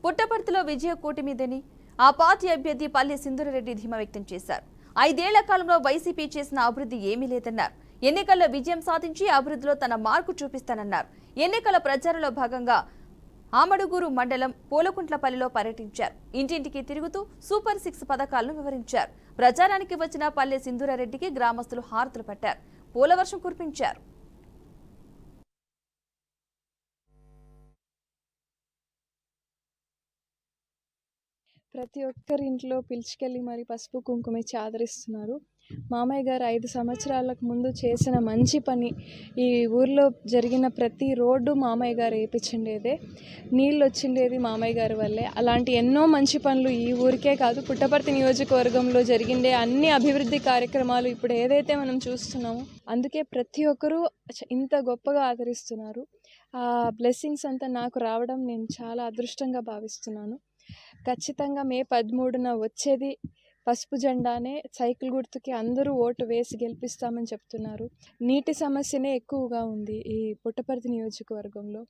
పుట్టపర్తిలో విజయ కూటమిదని ఆ పార్టీ అభ్యర్థి పల్లె సింధూరారెడ్డి ధీమా వ్యక్తం చేశారు. 5 ఏళ్ల కాలంలో వైసీపీ చేసిన అభివృద్ధి ఏమీ లేదన్నారు. ఎన్నికల్లో విజయం సాధించి అభివృద్ధిలో తన మార్కు చూపిస్తానన్నారు. ఎన్నికల ప్రచారంలో భాగంగా ఆమడుగూరు మండలం పూలకుంట్లపల్లిలో పర్యటించారు. ఇంటింటికి తిరుగుతూ సూపర్ 6 పథకాలను వివరించారు. ప్రచారానికి వచ్చిన పల్లె సింధూరారెడ్డికి గ్రామస్తులు హారతులు పట్టారు. పూలవర్షం కురిపించారు. ప్రతి ఒక్కరి ఇంట్లో పిలుచుకెళ్ళి మరి పసుపు కుంకుమ ఇచ్చి ఆదరిస్తున్నారు. మామయ్య గారు 5 సంవత్సరాలకు ముందు చేసిన మంచి పని, ఈ ఊర్లో జరిగిన ప్రతి రోడ్డు మామయ్య గారు వేయించిండేదే, నీళ్ళు వచ్చిండేది మామయ్య గారి వల్లే. అలాంటి ఎన్నో మంచి పనులు ఈ ఊరికే కాదు, పుట్టపర్తి నియోజకవర్గంలో జరిగిండే అన్ని అభివృద్ధి కార్యక్రమాలు ఇప్పుడు ఏదైతే మనం చూస్తున్నామో, అందుకే ప్రతి ఒక్కరూ ఇంత గొప్పగా ఆదరిస్తున్నారు. ఆ బ్లెస్సింగ్స్ అంతా నాకు రావడం నేను చాలా అదృష్టంగా భావిస్తున్నాను. ఖచ్చితంగా మే 13న వచ్చేది పసుపు జెండానే. సైకిల్ గుర్తుకి అందరూ ఓటు వేసి గెలిపిస్తామని చెప్తున్నారు. నీటి సమస్యనే ఎక్కువగా ఉంది ఈ పుట్టపర్తి నియోజకవర్గంలో.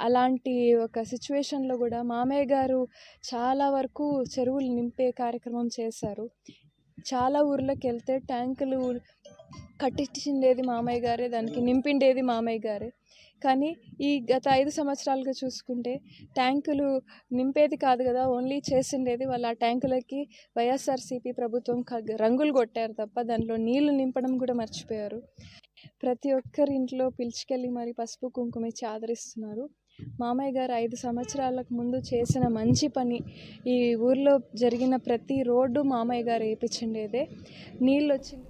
అలాంటి ఒక సిచ్యువేషన్లో కూడా మామయ్య గారు చాలా వరకు చెరువులు నింపే కార్యక్రమం చేశారు. చాలా ఊర్లోకి వెళ్తే ట్యాంకులు కట్టించిండేది మామయ్య గారే, దానికి నింపిండేది మామయ్య గారే. కానీ ఈ గత 5 సంవత్సరాలుగా చూసుకుంటే ట్యాంకులు నింపేది కాదు కదా, ఓన్లీ చేసిండేది. వాళ్ళు ఆ ట్యాంకులకి వైఎస్ఆర్సీపీ ప్రభుత్వం రంగులు కొట్టారు తప్ప దాంట్లో నీళ్లు నింపడం కూడా మర్చిపోయారు. ప్రతి ఒక్కరి ఇంట్లో పిలుచుకెళ్ళి మరి పసుపు కుంకుమ ఇచ్చి ఆదరిస్తున్నారు. మామయ్య గారు 5 సంవత్సరాలకు ముందు చేసిన మంచి పని, ఈ ఊర్లో జరిగిన ప్రతి రోడ్డు మామయ్య గారు వేయించిండేదే, నీళ్ళు వచ్చింది.